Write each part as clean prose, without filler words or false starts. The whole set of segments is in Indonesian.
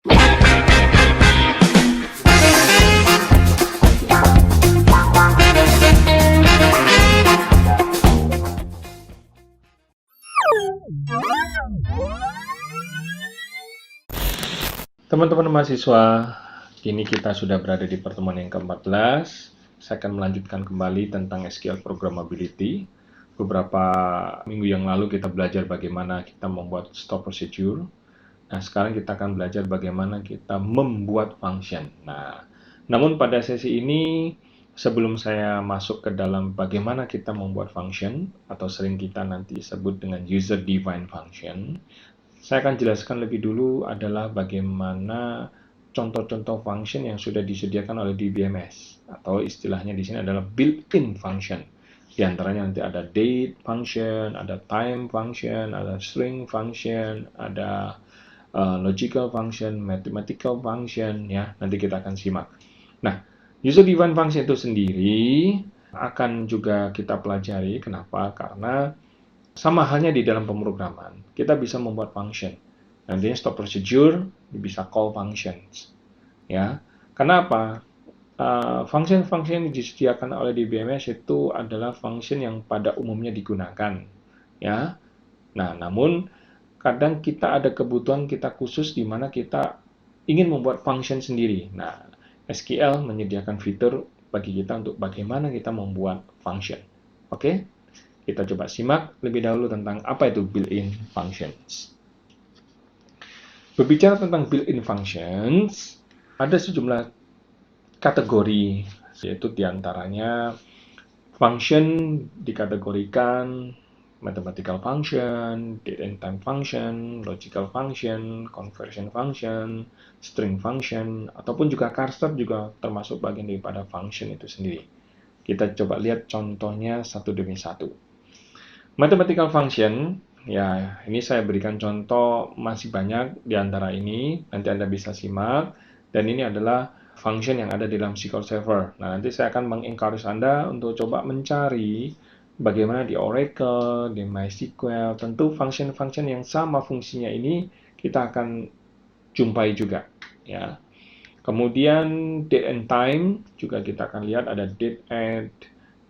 Teman-teman mahasiswa, kini kita sudah berada di pertemuan yang ke-14. Saya akan melanjutkan kembali tentang SQL Programmability. Beberapa minggu yang lalu kita belajar bagaimana kita membuat store procedure. Nah, sekarang kita akan belajar bagaimana kita membuat function. Nah, namun pada sesi ini, sebelum saya masuk ke dalam bagaimana kita membuat function, atau sering kita nanti sebut dengan user-defined function, saya akan jelaskan lebih dulu adalah bagaimana contoh-contoh function yang sudah disediakan oleh DBMS, atau istilahnya di sini adalah built-in function. Di antaranya nanti ada date function, ada time function, ada string function, ada logical function, mathematical function, ya. Nanti kita akan simak. Nah, user-defined function itu sendiri akan juga kita pelajari. Kenapa? Karena sama halnya di dalam pemrograman, kita bisa membuat function. Nantinya stop procedure bisa call functions. Ya, kenapa? Function-function yang disediakan oleh DBMS itu adalah function yang pada umumnya digunakan. Ya, nah namun kadang kita ada kebutuhan kita khusus di mana kita ingin membuat function sendiri. Nah, SQL menyediakan fitur bagi kita untuk bagaimana kita membuat function. Oke? Kita coba simak lebih dahulu tentang apa itu built-in functions. Berbicara tentang built-in functions, ada sejumlah kategori, yaitu diantaranya function dikategorikan mathematical function, date and time function, logical function, conversion function, string function, ataupun juga cursor juga termasuk bagian daripada function itu sendiri. Kita coba lihat contohnya satu demi satu. Mathematical function, ya ini saya berikan contoh masih banyak di antara ini, nanti Anda bisa simak, dan ini adalah function yang ada di dalam SQL Server. Nah, nanti saya akan mengencourage Anda untuk coba mencari bagaimana di Oracle, di MySQL, tentu function-function yang sama fungsinya ini kita akan jumpai juga, ya. Kemudian date and time juga kita akan lihat ada date add,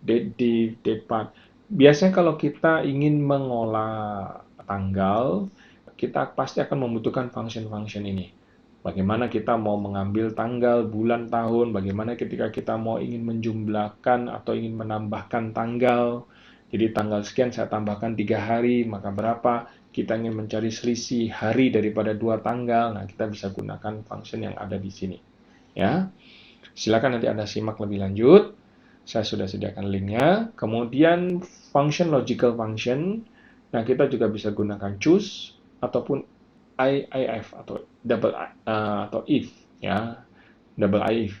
date diff, date part. Biasanya kalau kita ingin mengolah tanggal, kita pasti akan membutuhkan function-function ini. Bagaimana kita mau mengambil tanggal, bulan, tahun, bagaimana ketika kita mau ingin menjumlahkan atau ingin menambahkan tanggal. Jadi tanggal sekian saya tambahkan 3 hari, maka berapa? Kita ingin mencari selisih hari daripada 2 tanggal. Nah, kita bisa gunakan function yang ada di sini. Ya, silakan nanti Anda simak lebih lanjut. Saya sudah sediakan linknya. Kemudian function logical function. Nah, kita juga bisa gunakan choose ataupun if atau double atau if, ya, double if.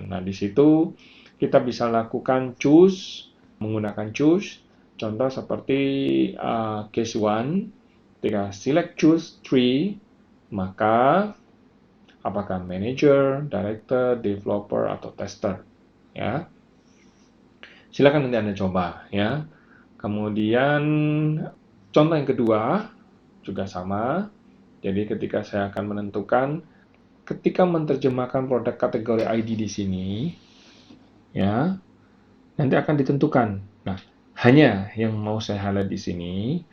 Nah, di situ kita bisa lakukan choose menggunakan choose. Contoh seperti case 1, ketika select choose 3, maka apakah manager, director, developer, atau tester, ya. Silakan nanti Anda coba, ya. Kemudian contoh yang kedua juga sama. Jadi ketika saya akan menentukan, ketika menerjemahkan produk kategori ID di sini, ya, nanti akan ditentukan. Nah, hanya yang mau saya highlight di sini,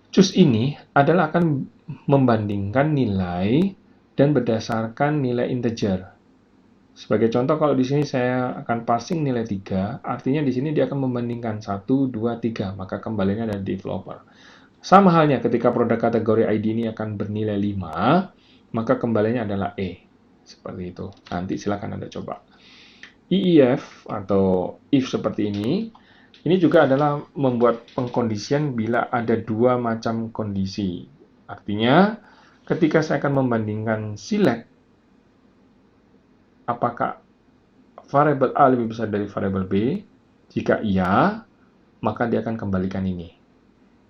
choose ini adalah akan membandingkan nilai dan berdasarkan nilai integer. Sebagai contoh, kalau di sini saya akan parsing nilai 3, artinya di sini dia akan membandingkan 1, 2, 3, maka kembalinya dari developer. Sama halnya ketika produk kategori ID ini akan bernilai 5, maka kembalinya adalah E. Seperti itu. Nanti silakan Anda coba. EIF atau if seperti ini juga adalah membuat pengkondisian bila ada 2 macam kondisi. Artinya, ketika saya akan membandingkan select, apakah variabel A lebih besar dari variabel B? Jika iya, maka dia akan kembalikan ini.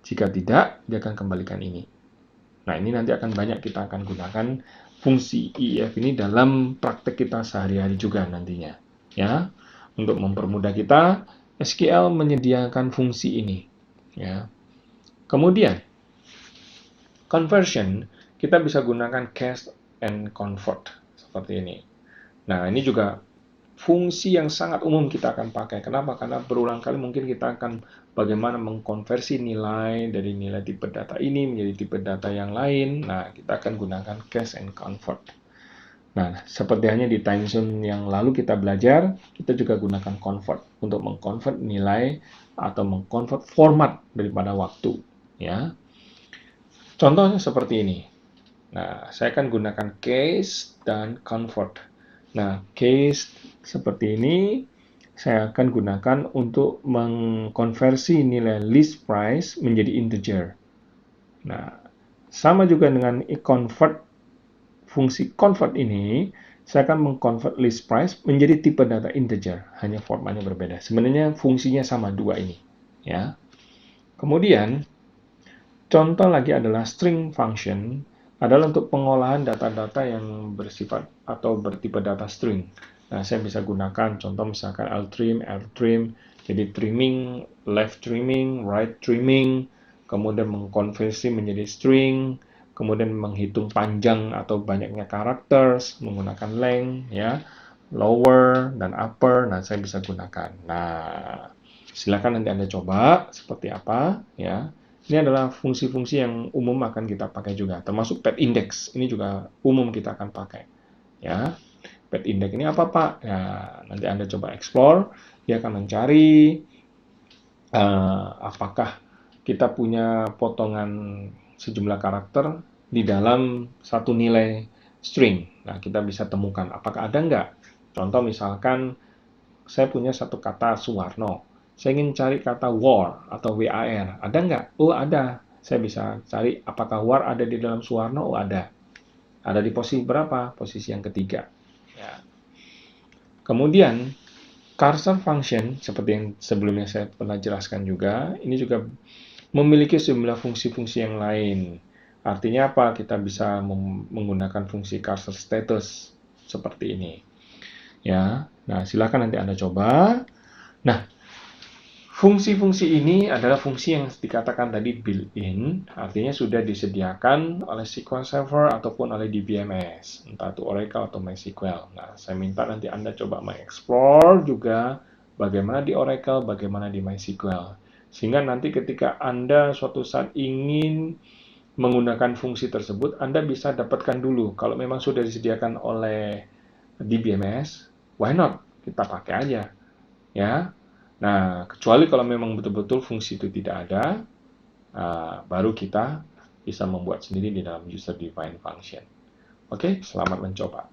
Jika tidak, dia akan kembalikan ini. Nah, ini nanti akan banyak kita akan gunakan fungsi EIF ini dalam praktek kita sehari-hari juga nantinya. Ya, untuk mempermudah kita, SQL menyediakan fungsi ini. Ya. Kemudian, conversion, kita bisa gunakan cast and convert seperti ini. Nah, ini juga fungsi yang sangat umum kita akan pakai. Kenapa? Karena berulang kali mungkin kita akan bagaimana mengkonversi nilai dari nilai tipe data ini menjadi tipe data yang lain. Nah, kita akan gunakan cast and convert. Nah, seperti hanya di time zone yang lalu kita belajar, kita juga gunakan convert untuk mengconvert nilai atau mengconvert format daripada waktu. Ya, contohnya seperti ini. Nah, saya akan gunakan case dan convert. Nah, case seperti ini saya akan gunakan untuk mengkonversi nilai list price menjadi integer. Nah, sama juga dengan convert, fungsi convert ini, saya akan mengconvert list price menjadi tipe data integer, hanya formatnya berbeda. Sebenarnya fungsinya sama dua ini, ya. Kemudian, contoh lagi adalah string function, adalah untuk pengolahan data-data yang bersifat atau bertipe data string. Nah, saya bisa gunakan contoh misalkan ltrim, rtrim, jadi trimming, left trimming, right trimming, kemudian mengkonversi menjadi string, kemudian menghitung panjang atau banyaknya characters menggunakan length, ya, lower dan upper. Nah, saya bisa gunakan. Nah, silakan nanti Anda coba seperti apa, ya. Ini adalah fungsi-fungsi yang umum akan kita pakai juga, termasuk pet index. Ini juga umum kita akan pakai. Ya, pet index ini apa, Pak? Ya, nanti Anda coba explore, dia akan mencari apakah kita punya potongan sejumlah karakter di dalam satu nilai string. Nah, kita bisa temukan apakah ada nggak. Contoh misalkan saya punya satu kata Suwarno. Saya ingin cari kata war atau WAR. Ada nggak? Oh, ada. Saya bisa cari apakah war ada di dalam Suwarno? Oh, ada. Ada di posisi berapa? Posisi yang ketiga. Ya. Kemudian, cursor function, seperti yang sebelumnya saya pernah jelaskan juga, ini juga memiliki sejumlah fungsi-fungsi yang lain. Artinya apa? Kita bisa menggunakan fungsi cursor status seperti ini. Ya, nah silakan nanti Anda coba. Nah, fungsi-fungsi ini adalah fungsi yang dikatakan tadi built-in, artinya sudah disediakan oleh SQL Server ataupun oleh DBMS, entah itu Oracle atau MySQL. Nah, saya minta nanti Anda coba mengeksplor juga bagaimana di Oracle, bagaimana di MySQL. Sehingga nanti ketika Anda suatu saat ingin menggunakan fungsi tersebut, Anda bisa dapatkan dulu. Kalau memang sudah disediakan oleh DBMS, why not? Kita pakai aja. Ya, nah, kecuali kalau memang betul-betul fungsi itu tidak ada, baru kita bisa membuat sendiri di dalam user defined function. Oke, selamat mencoba.